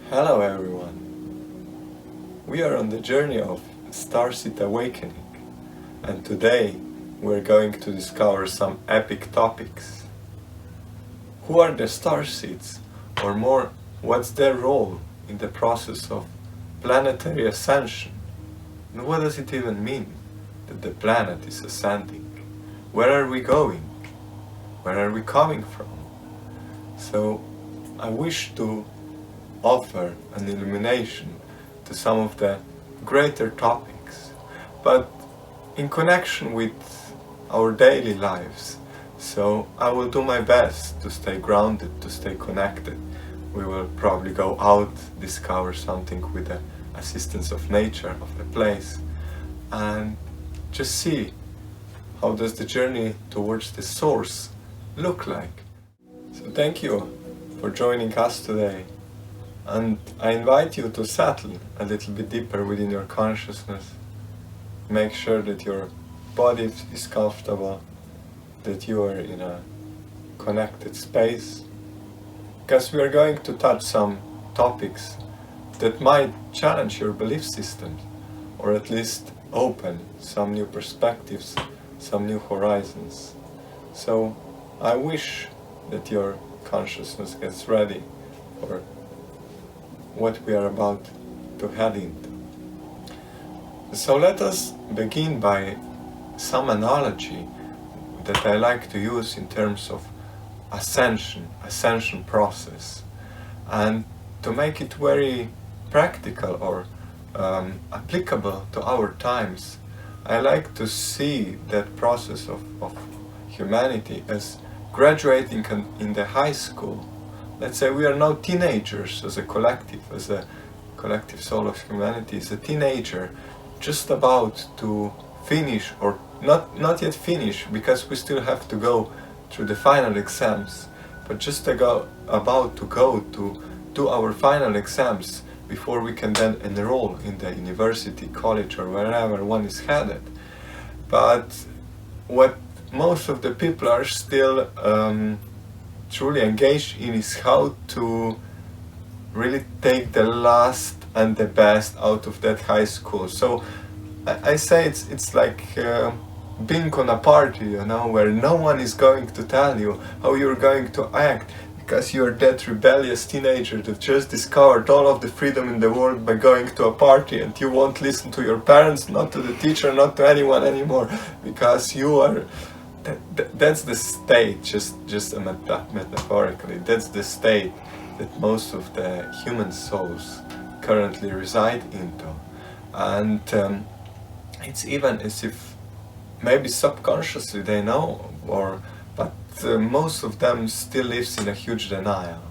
Hello everyone. We are on the journey of Starseed awakening, and today we're going to discover some epic topics. Who are the Starseeds, or more, what's their role in the process of planetary ascension? And what does it even mean that the planet is ascending? Where are we going? Where are we coming from? So I wish to offer an illumination to some of the greater topics, but in connection with our daily lives. So I will do my best to stay grounded, to stay connected. We will probably go out, discover something with the assistance of nature, of the place, and just see how does the journey towards the source look like. So thank you for joining us today. And I invite you to settle a little bit deeper within your consciousness. Make sure that your body is comfortable, that you are in a connected space, because we are going to touch some topics that might challenge your belief systems, or at least open some new perspectives, some new horizons. So I wish that your consciousness gets ready for what we are about to head into. So let us begin by some analogy that I like to use in terms of ascension process, and to make it very practical or applicable to our times. I like to see that process of humanity as graduating in the high school. Let's say we are now teenagers as a collective soul of humanity, is a teenager just about to finish, or not yet finish, because we still have to go through the final exams, but just about to go to do our final exams before we can then enroll in the university, college, or wherever one is headed. But what most of the people are still truly engaged in is how to really take the last and the best out of that high school. So I say it's like being on a party, where no one is going to tell you how you're going to act, because you're that rebellious teenager that just discovered all of the freedom in the world by going to a party, and you won't listen to your parents, not to the teacher, not to anyone anymore, because you are that's the state, just metaphorically, that's the state that most of the human souls currently reside into. And it's even as if maybe subconsciously they know, but most of them still lives in a huge denial,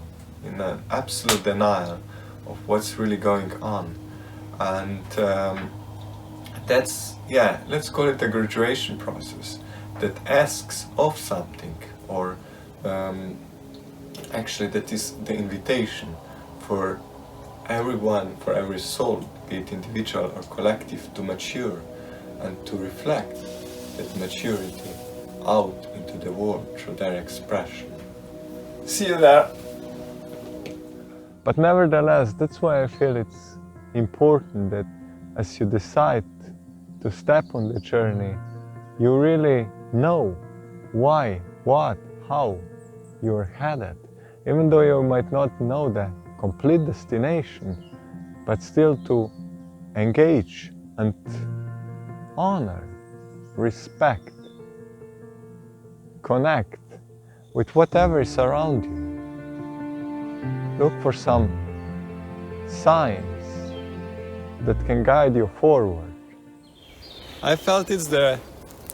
in an absolute denial of what's really going on. And that's, let's call it a graduation process that asks of something, or actually that is the invitation for everyone, for every soul, be it individual or collective, to mature and to reflect that maturity out into the world through their expression. See you there! But nevertheless, that's why I feel it's important that as you decide to step on the journey, you really know why, what, how you're headed. Even though you might not know the complete destination, but still to engage and honor, respect, connect with whatever is around you. Look for some signs that can guide you forward. I felt it's the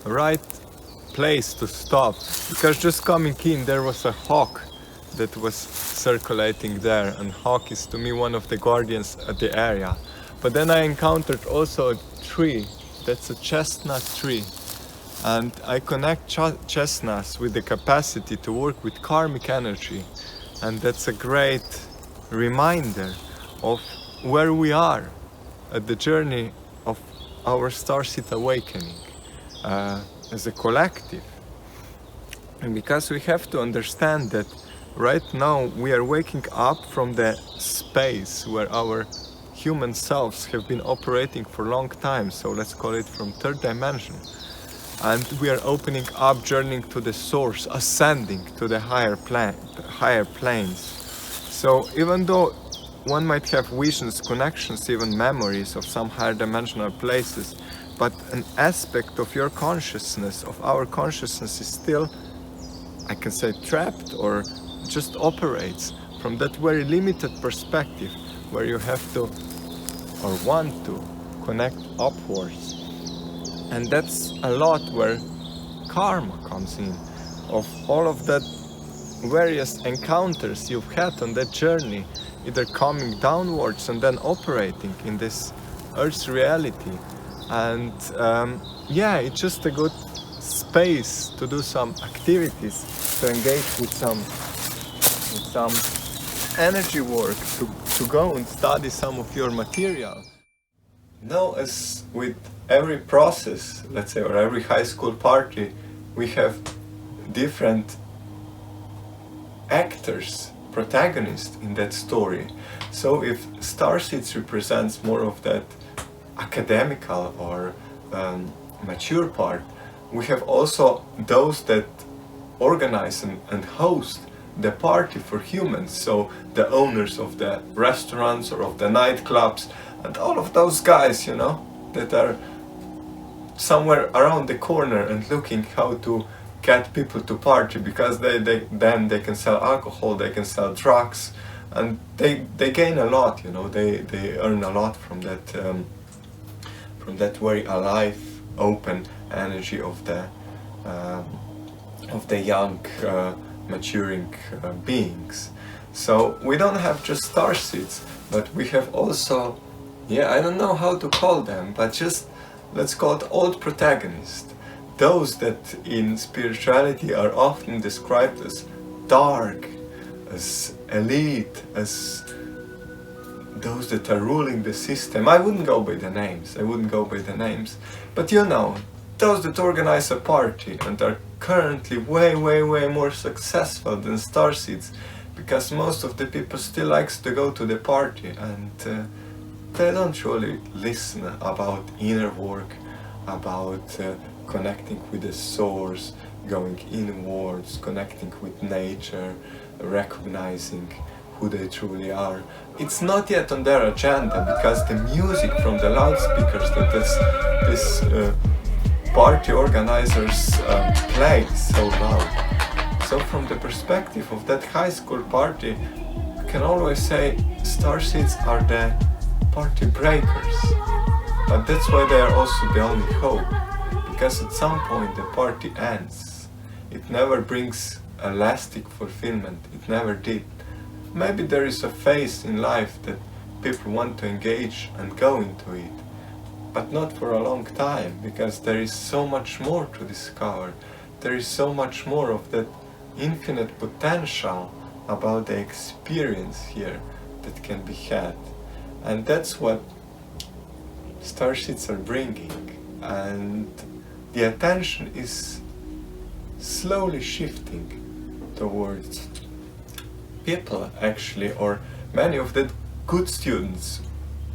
right place to stop, because just coming in there was a hawk that was circulating there, and hawk is to me one of the guardians at the area. But then I encountered also a tree, that's a chestnut tree, and I connect chestnuts with the capacity to work with karmic energy, and that's a great reminder of where we are at the journey of our Starseed awakening as a collective. And because we have to understand that right now we are waking up from the space where our human selves have been operating for a long time, so let's call it from third dimension. And we are opening up, journeying to the source, ascending to the higher planes. So even though one might have visions, connections, even memories of some higher dimensional places, but an aspect of your consciousness, of our consciousness, is still, I can say, trapped or just operates from that very limited perspective where you have to or want to connect upwards. And that's a lot where karma comes in, of all of that various encounters you've had on that journey, either coming downwards and then operating in this Earth's reality. And yeah, it's just a good space to do some activities, to engage with some energy work, to go and study some of your material. Now, as with every process, let's say, or every high school party, we have different actors, protagonists in that story. So if Starseeds represents more of that academical or mature part, we have also those that organize and host the party for humans, so the owners of the restaurants or of the nightclubs and all of those guys, you know, that are somewhere around the corner and looking how to get people to party, because then they can sell alcohol, they can sell drugs, and they gain a lot, you know, they earn a lot from that very alive, open energy of the young maturing beings. So we don't have just starseeds, but we have also, yeah, I don't know how to call them, but just let's call it old protagonists. Those that in spirituality are often described as dark, as elite, as those that are ruling the system. I wouldn't go by the names, but you know, those that organize a party and are currently way more successful than starseeds, because most of the people still likes to go to the party and they don't really listen about inner work, about connecting with the source, going inwards, connecting with nature, recognizing who they truly are. It's not yet on their agenda, because the music from the loudspeakers that this party organizers play so loud. So from the perspective of that high school party, you can always say starseeds are the party breakers. But that's why they are also the only hope, because at some point the party ends. It never brings a lasting fulfillment, it never did. Maybe there is a phase in life that people want to engage and go into it, but not for a long time, because there is so much more to discover. There is so much more of that infinite potential about the experience here that can be had. And that's what starseeds are bringing. And the attention is slowly shifting towards people, actually, or many of the good students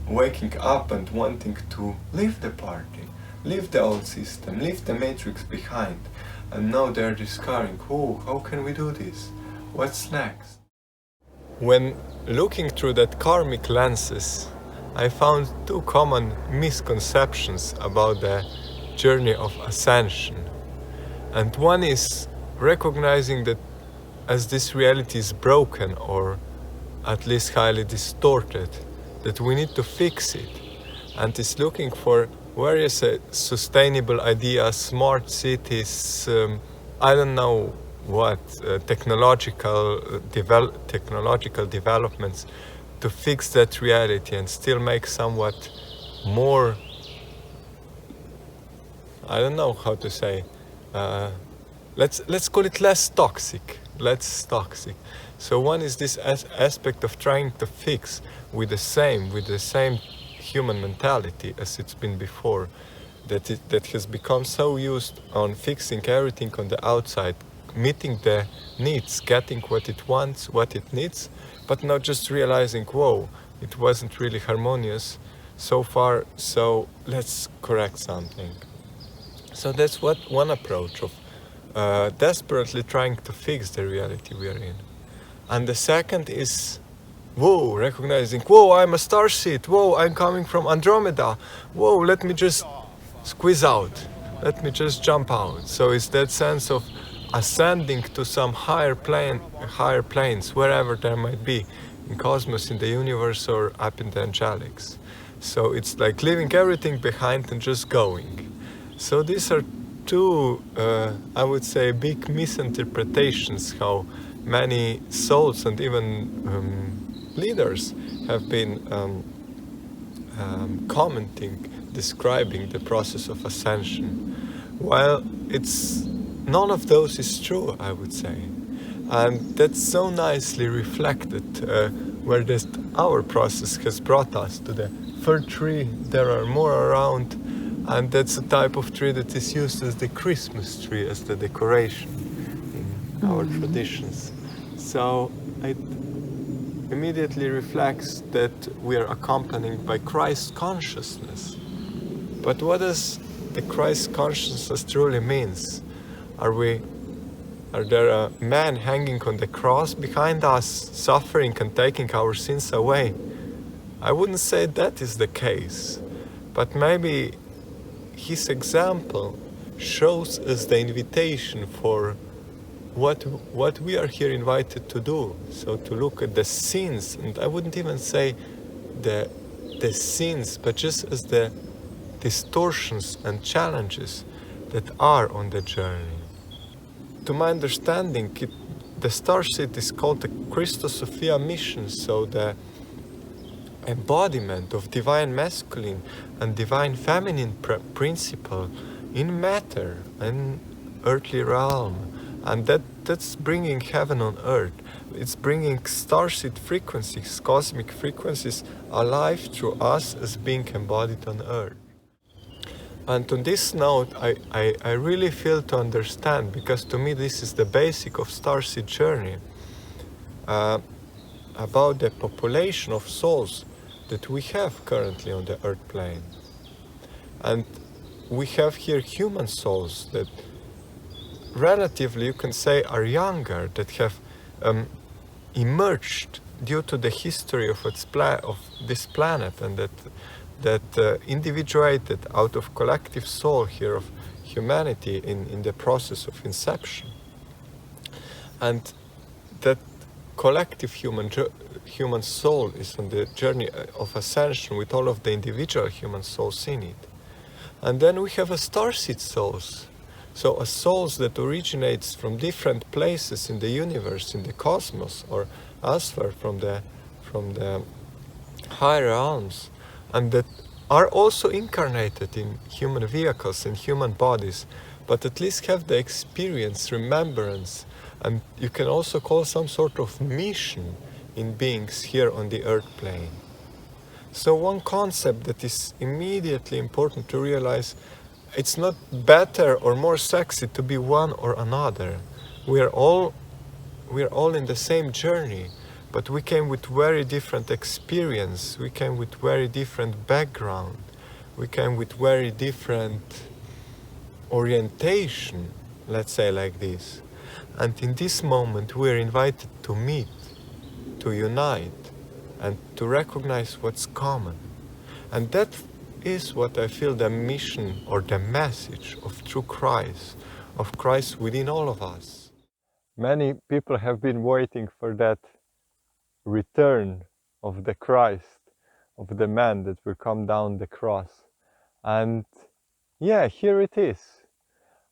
waking up and wanting to leave the party, leave the old system, leave the matrix behind. And now they're discovering, oh, how can we do this? What's next? When looking through that karmic lenses, I found two common misconceptions about the journey of ascension. And one is recognizing that as this reality is broken, or at least highly distorted, that we need to fix it, and is looking for various sustainable ideas, smart cities, I don't know what, technological developments to fix that reality and still make somewhat more, I don't know how to say, let's call it less toxic. So one is this aspect of trying to fix with the same human mentality as it's been before, that has become so used on fixing everything on the outside, meeting the needs, getting what it wants, what it needs, but not just realizing, whoa, it wasn't really harmonious so far, so let's correct something. So that's what one approach of desperately trying to fix the reality we are in. And the second is, whoa, recognizing, whoa, I'm a starseed, whoa, I'm coming from Andromeda, whoa, let me just squeeze out, let me just jump out. So it's that sense of ascending to some higher planes, wherever there might be, in cosmos, in the universe, or up in the angelics. So it's like leaving everything behind and just going. So these are two, I would say, big misinterpretations how many souls and even leaders have been commenting, describing the process of ascension. While none of those is true, I would say. And that's so nicely reflected where our process has brought us to the third tree. There are more around, and that's a type of tree that is used as the Christmas tree, as the decoration in our traditions. So it immediately reflects that we are accompanied by Christ consciousness. But what does the Christ consciousness truly means? Are there a man hanging on the cross behind us, suffering and taking our sins away? I wouldn't say that is the case, but maybe his example shows us the invitation for what we are here invited to do. So to look at the sins, and I wouldn't even say the sins, but just as the distortions and challenges that are on the journey. To my understanding, the Starseed is called the Christos Sophia mission, so the embodiment of divine masculine and divine feminine principle in matter and earthly realm. And that's bringing heaven on earth. It's bringing starseed frequencies, cosmic frequencies, alive through us as being embodied on earth. And on this note, I really feel to understand, because to me this is the basic of starseed journey, about the population of souls that we have currently on the earth plane. And we have here human souls that relatively, you can say, are younger, that have emerged due to the history of this planet, and that individuated out of collective soul here of humanity in the process of inception. And that collective human soul is on the journey of ascension with all of the individual human souls in it. And then we have a starseed souls. So a souls that originates from different places in the universe, in the cosmos, or elsewhere from the higher realms, and that are also incarnated in human vehicles, in human bodies, but at least have the experience, remembrance, and you can also call some sort of mission in beings here on the earth plane. So one concept that is immediately important to realize, it's not better or more sexy to be one or another. We are all in the same journey, but we came with very different experience, we came with very different background, we came with very different orientation, let's say like this. And in this moment we are invited to meet, to unite, and to recognize what's common. And that is what I feel the mission or the message of true Christ, of Christ within all of us. Many people have been waiting for that return of the Christ, of the man that will come down the cross. And yeah, here it is.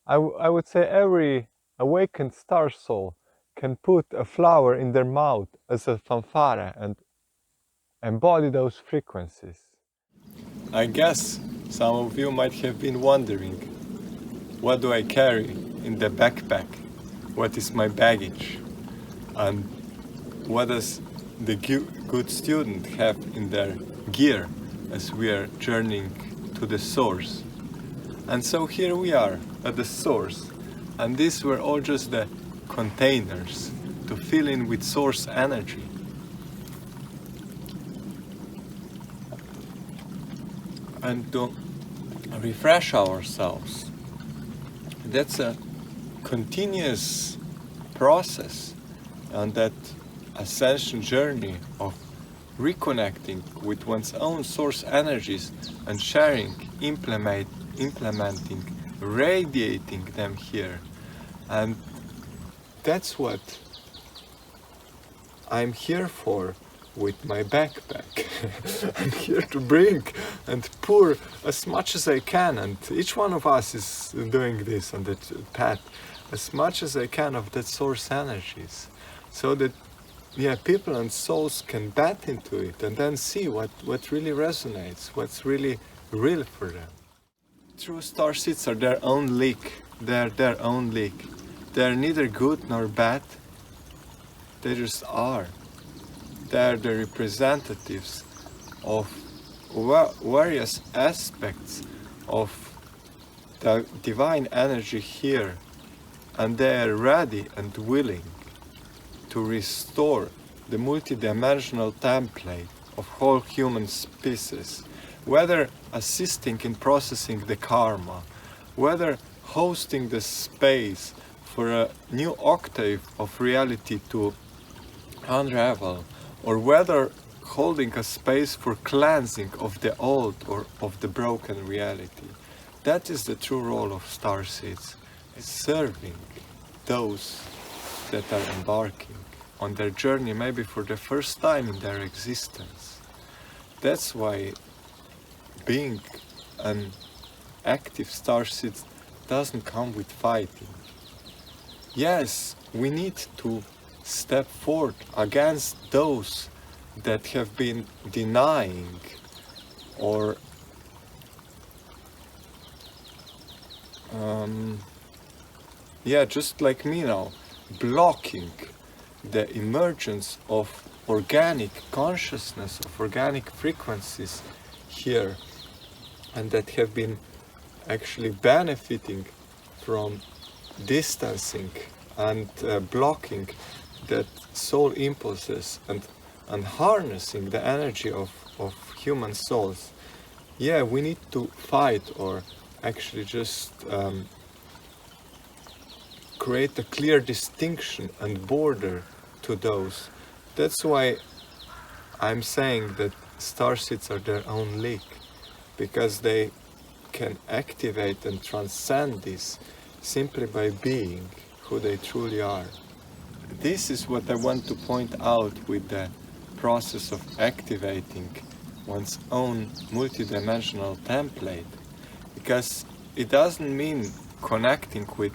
I would say every awakened star soul can put a flower in their mouth as a fanfare and embody those frequencies. I guess some of you might have been wondering, what do I carry in the backpack? What is my baggage? And what does the good student have in their gear as we are journeying to the source? And so here we are at the source, and these were all just the containers to fill in with source energy. And to refresh ourselves. That's a continuous process, and that ascension journey of reconnecting with one's own source energies and sharing, implementing, radiating them here. And that's what I'm here for with my backpack. I'm here to bring and pour as much as I can, and each one of us is doing this on that path, as much as I can of that source energies, so that people and souls can bat into it and then see what really resonates, what's really real for them. True starseeds are their own leak. They're their own leak. They're neither good nor bad. They just are. They're the representatives of various aspects of the divine energy here, and they are ready and willing to restore the multidimensional template of whole human species, whether assisting in processing the karma, whether hosting the space for a new octave of reality to unravel, or whether holding a space for cleansing of the old or of the broken reality. That is the true role of starseeds, serving those that are embarking on their journey, maybe for the first time in their existence. That's why being an active starseed doesn't come with fighting. Yes, we need to step forward against those that have been denying or just like me now, blocking the emergence of organic consciousness, of organic frequencies here, and that have been actually benefiting from distancing and blocking that soul impulses and harnessing the energy of human souls. We need to fight, or actually just create a clear distinction and border to those. That's why I'm saying that starseeds are their own leak, because they can activate and transcend this simply by being who they truly are. This is what I want to point out with the process of activating one's own multidimensional template, because it doesn't mean connecting with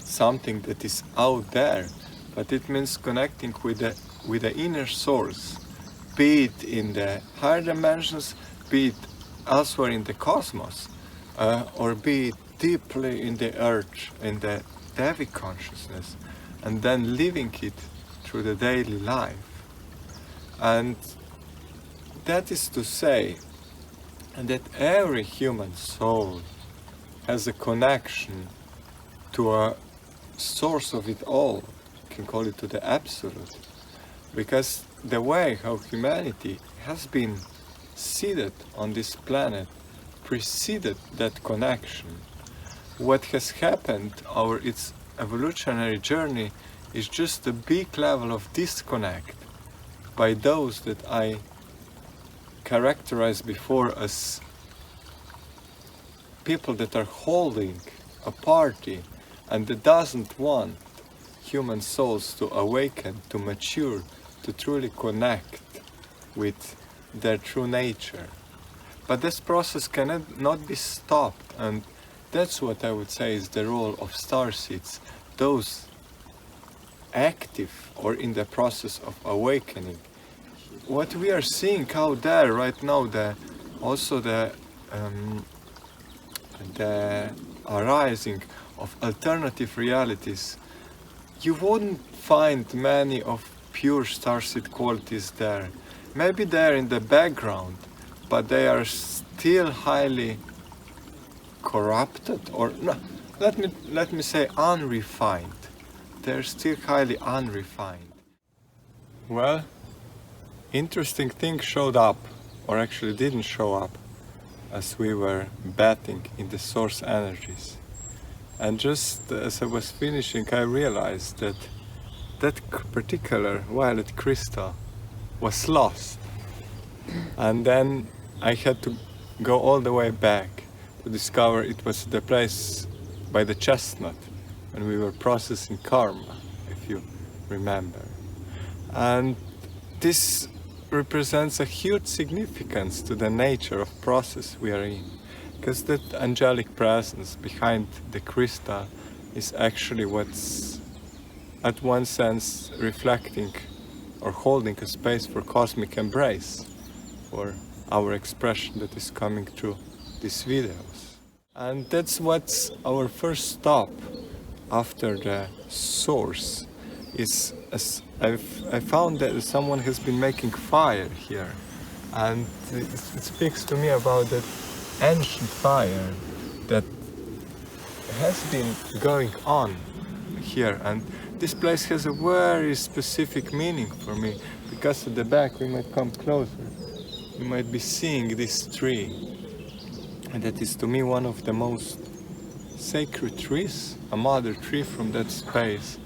something that is out there, but it means connecting with the inner source, be it in the higher dimensions, be it elsewhere in the cosmos, or be it deeply in the earth, in the Devic consciousness, and then living it through the daily life. And that is to say that every human soul has a connection to a source of it all, you can call it to the absolute, because the way how humanity has been seated on this planet preceded that connection. What has happened, its evolutionary journey, is just a big level of disconnect by those that I characterized before as people that are holding a party and that doesn't want human souls to awaken, to mature, to truly connect with their true nature. But this process cannot be stopped, and that's what I would say is the role of starseeds, those active or in the process of awakening. What we are seeing out there right now, the arising of alternative realities, you wouldn't find many of pure starseed qualities there. Maybe they're in the background, but they are still highly corrupted, or no, let me say unrefined. They're still highly unrefined. Well, interesting thing showed up, or actually didn't show up, as we were batting in the source energies. And just as I was finishing, I realized that that particular violet crystal was lost. And then I had to go all the way back to discover it was the place by the chestnut when we were processing karma, if you remember. And this represents a huge significance to the nature of process we are in, because that angelic presence behind the crystal is actually what's at one sense reflecting or holding a space for cosmic embrace, for our expression that is coming through these videos. And that's what's our first stop after the source is, as I found that someone has been making fire here, and it speaks to me about that ancient fire that has been going on here. And this place has a very specific meaning for me, because at the back we might come closer, you might be seeing this tree, and that is to me one of the most sacred trees, a mother tree from that space.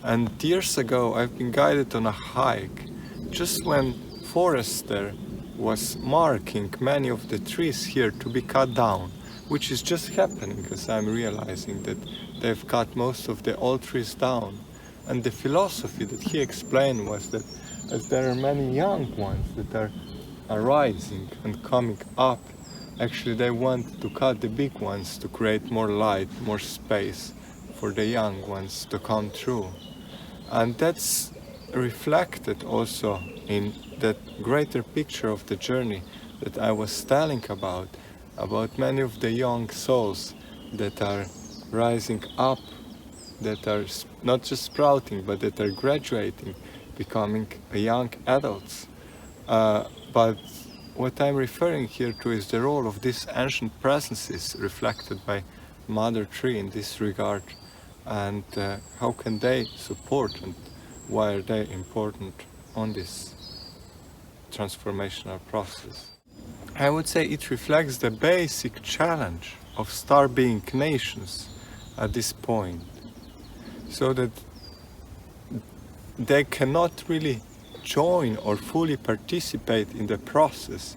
And years ago I've been guided on a hike just when forester was marking many of the trees here to be cut down, which is just happening as I'm realizing that they've cut most of the old trees down. And the philosophy that he explained was that as there are many young ones that are arising and coming up, actually they want to cut the big ones to create more light, more space for the young ones to come through. And that's reflected also in that greater picture of the journey that I was telling about many of the young souls that are rising up, that are not just sprouting, but that are graduating, becoming young adults. But what I'm referring here to is the role of these ancient presences reflected by Mother Tree in this regard, and how can they support and why are they important on this transformational process. I would say it reflects the basic challenge of star being nations at this point, so that they cannot really join or fully participate in the process.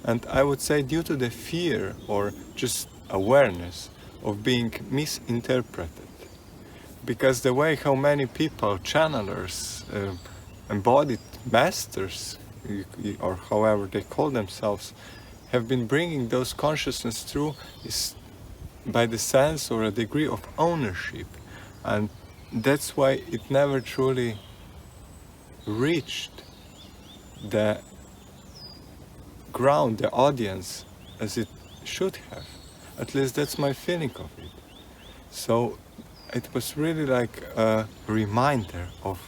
And I would say due to the fear or just awareness of being misinterpreted. Because the way how many people, channelers, embodied masters, or however they call themselves, have been bringing those consciousness through is by the sense or a degree of ownership. And that's why it never truly reached the ground, the audience, as it should have. At least that's my feeling of it. So it was really like a reminder of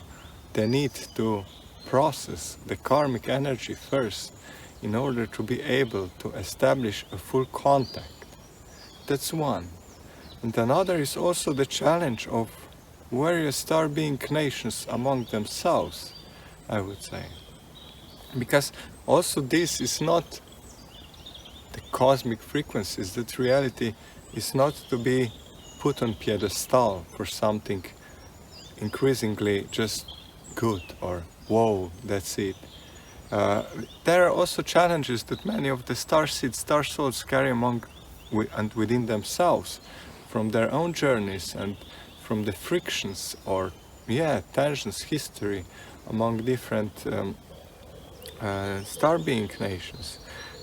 the need to process the karmic energy first in order to be able to establish a full contact. That's one. And another is also the challenge of various star being nations among themselves, I would say. Because also this is not the cosmic frequencies, that reality is not to be put on pedestal for something increasingly just good or whoa, that's it. There are also challenges that many of the starseeds, star souls carry among and within themselves from their own journeys and from the frictions or tensions, history among different star being nations.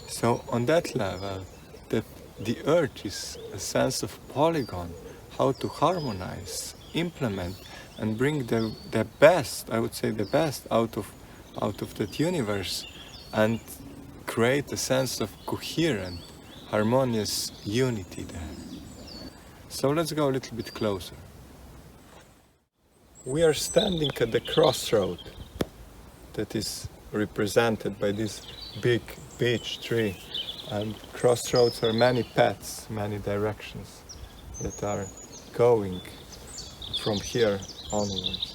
So on that level, that the earth is a sense of polygon, how to harmonize, implement, and bring the best, I would say the best out of that universe, and create a sense of coherent, harmonious unity there. So let's go a little bit closer. We are standing at the crossroad that is represented by this big beech tree, and crossroads are many paths, many directions that are going from here onwards.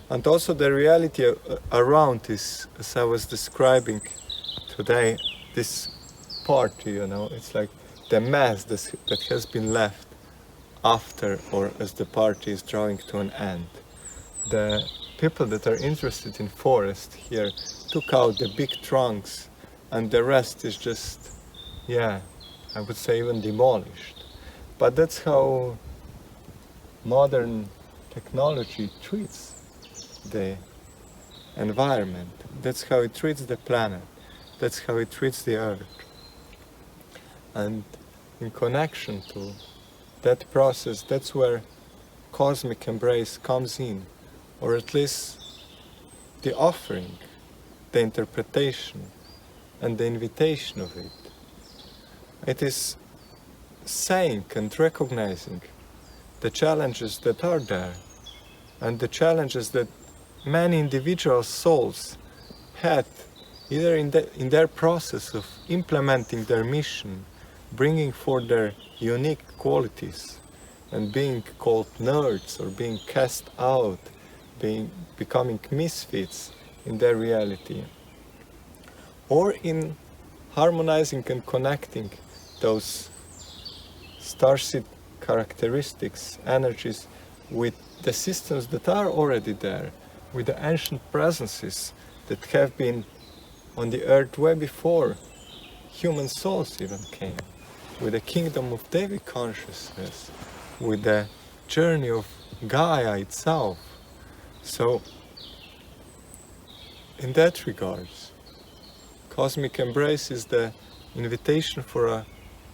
And also the reality around this, as I was describing today, this party, you know, it's like the mass that has been left after or as the party is drawing to an end. The people that are interested in forest here took out the big trunks, and the rest is just, yeah, I would say even demolished. But that's how modern technology treats the environment. That's how it treats the planet. That's how it treats the earth. And in connection to that process, that's where cosmic embrace comes in, or at least the offering, the interpretation, and the invitation of it. It is saying and recognizing the challenges that are there, and the challenges that many individual souls had, either in their process of implementing their mission, bringing forth their unique qualities, and being called nerds or being cast out, becoming misfits in their reality, or in harmonizing and connecting those starseed characteristics, energies, with the systems that are already there, with the ancient presences that have been on the earth way before human souls even came, with the kingdom of Devi consciousness, with the journey of Gaia itself. So, in that regards, cosmic embrace is the invitation for a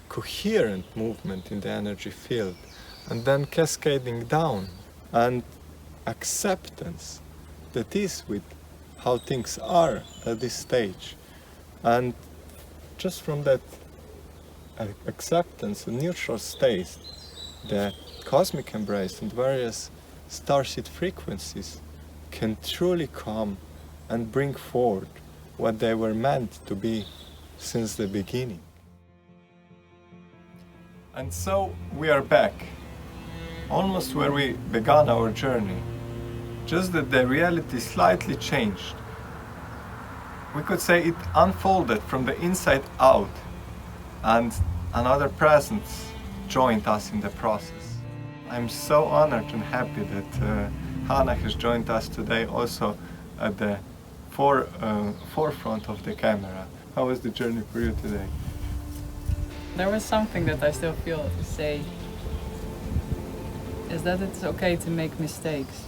coherent movement in the energy field, and then cascading down, and acceptance that is with how things are at this stage. And just from that acceptance, a neutral state, the cosmic embrace and various starseed frequencies can truly come and bring forth what they were meant to be since the beginning. And so we are back, almost where we began our journey, just that the reality slightly changed. We could say it unfolded from the inside out, and another presence joined us in the process. I'm so honored and happy that Hannah has joined us today, also at the forefront of the camera. How was the journey for you today? There was something that I still feel to say, is that it's okay to make mistakes.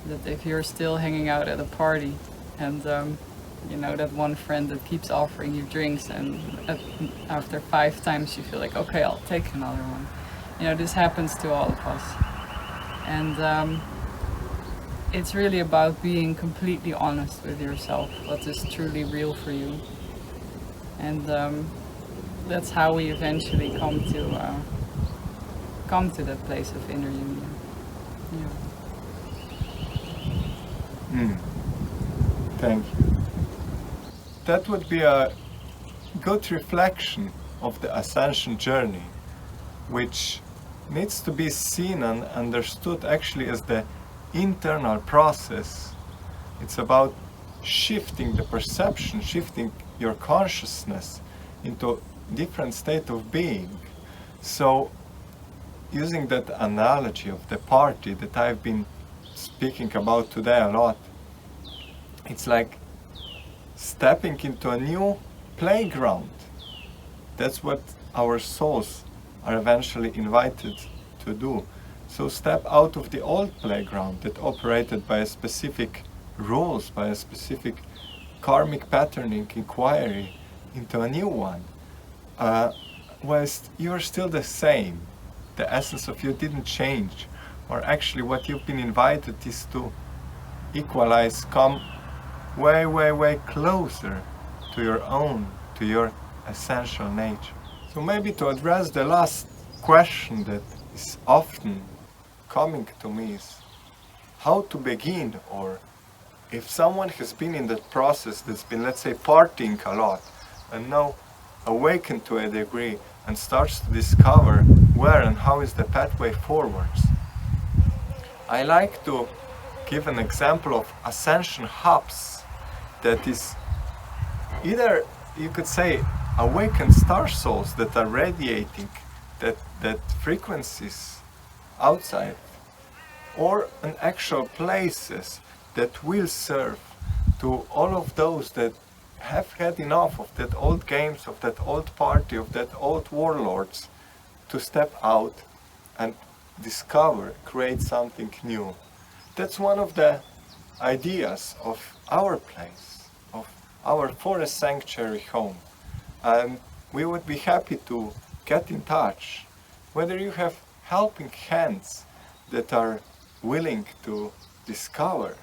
That if you're still hanging out at a party and you know that one friend that keeps offering you drinks, and after 5 times you feel like, okay, I'll take another one. You know, this happens to all of us. And it's really about being completely honest with yourself, what is truly real for you. And that's how we eventually come to that place of inner union. Yeah. Thank you. That would be a good reflection of the Ascension journey, which needs to be seen and understood actually as the internal process. It's about shifting the perception, shifting your consciousness into a different state of being. So, using that analogy of the party that I've been speaking about today a lot, it's like stepping into a new playground. That's what our souls are eventually invited to do. So step out of the old playground that operated by a specific rules, by a specific karmic patterning inquiry, into a new one. Whilst you're still the same, the essence of you didn't change, or actually what you've been invited is to equalize, come way, way, way closer to your own, to your essential nature. So maybe to address the last question that is often coming to me is how to begin, or if someone has been in that process that's been, let's say, partying a lot and now awakened to a degree and starts to discover where and how is the pathway forwards. I like to give an example of Ascension hubs that is either, you could say, awakened star souls that are radiating that frequencies outside, or an actual places that will serve to all of those that have had enough of that old games, of that old party, of that old warlords, to step out and discover, create something new. That's one of the ideas of our place, of our forest sanctuary home. And we would be happy to get in touch, whether you have helping hands that are willing to discover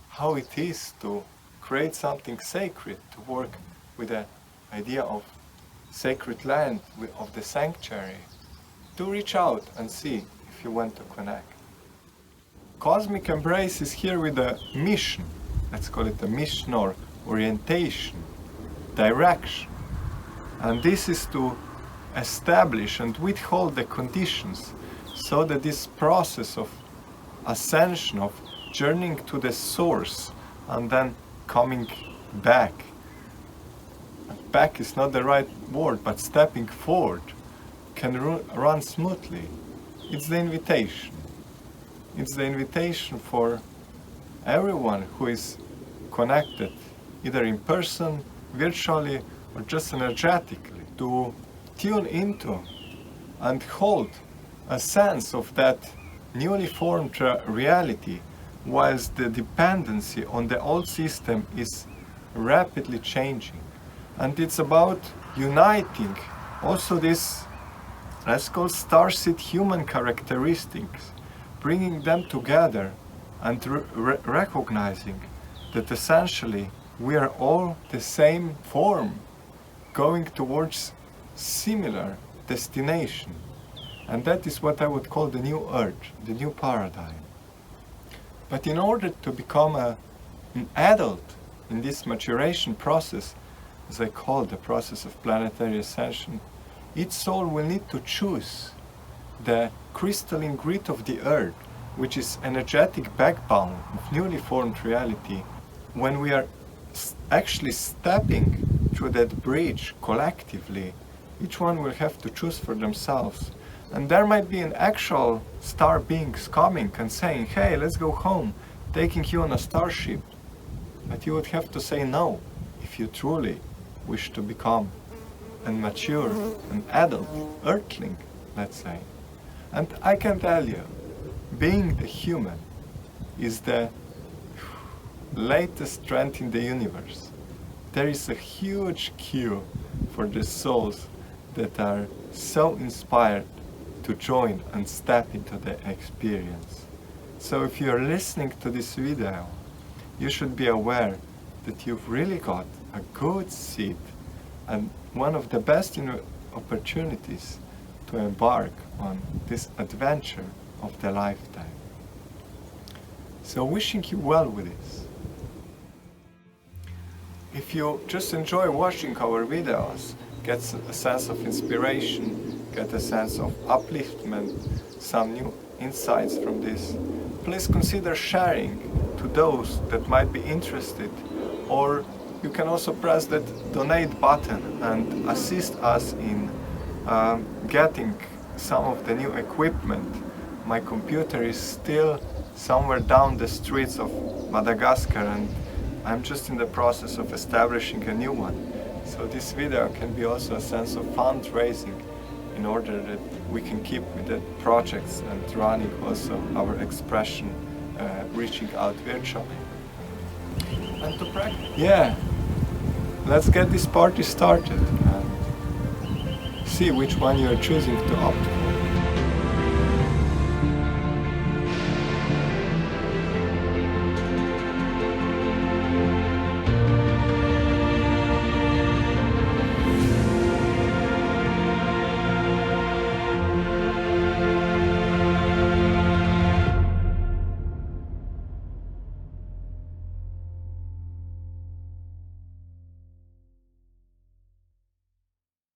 how it is to create something sacred, to work with the idea of sacred land, of the sanctuary. Do reach out and see if you want to connect. Cosmic Embrace is here with a mission. Let's call it a mission or orientation, direction. And this is to establish and withhold the conditions so that this process of ascension, of journeying to the source and then coming back. Back is not the right word, but stepping forward can run smoothly. It's the invitation. It's the invitation for everyone who is connected, either in person, virtually, or just energetically, to tune into and hold a sense of that newly formed reality, whilst the dependency on the old system is rapidly changing. And it's about uniting also this, let's call starseed human characteristics, bringing them together and recognizing that essentially we are all the same form, going towards similar destination. And that is what I would call the new earth, the new paradigm. But in order to become an adult in this maturation process, as I call the process of planetary ascension, each soul will need to choose the crystalline grid of the earth, which is energetic backbone of newly formed reality. When we are actually stepping through that bridge collectively, each one will have to choose for themselves. And there might be an actual star beings coming and saying, hey, let's go home, taking you on a starship. But you would have to say no if you truly wish to become and mature, an adult, earthling, let's say. And I can tell you, being the human is the latest trend in the universe. There is a huge queue for the souls that are so inspired to join and step into the experience. So if you're listening to this video, you should be aware that you've really got a good seat and one of the best opportunities to embark on this adventure of the lifetime. So wishing you well with this. If you just enjoy watching our videos, get a sense of inspiration, get a sense of upliftment, some new insights from this, please consider sharing to those that might be interested, or you can also press that donate button and assist us in getting some of the new equipment. My computer is still somewhere down the streets of Madagascar and I'm just in the process of establishing a new one. So this video can be also a sense of fundraising in order that we can keep with the projects and running also our expression, reaching out virtually. And to practice. Yeah, let's get this party started and see which one you're choosing to opt for.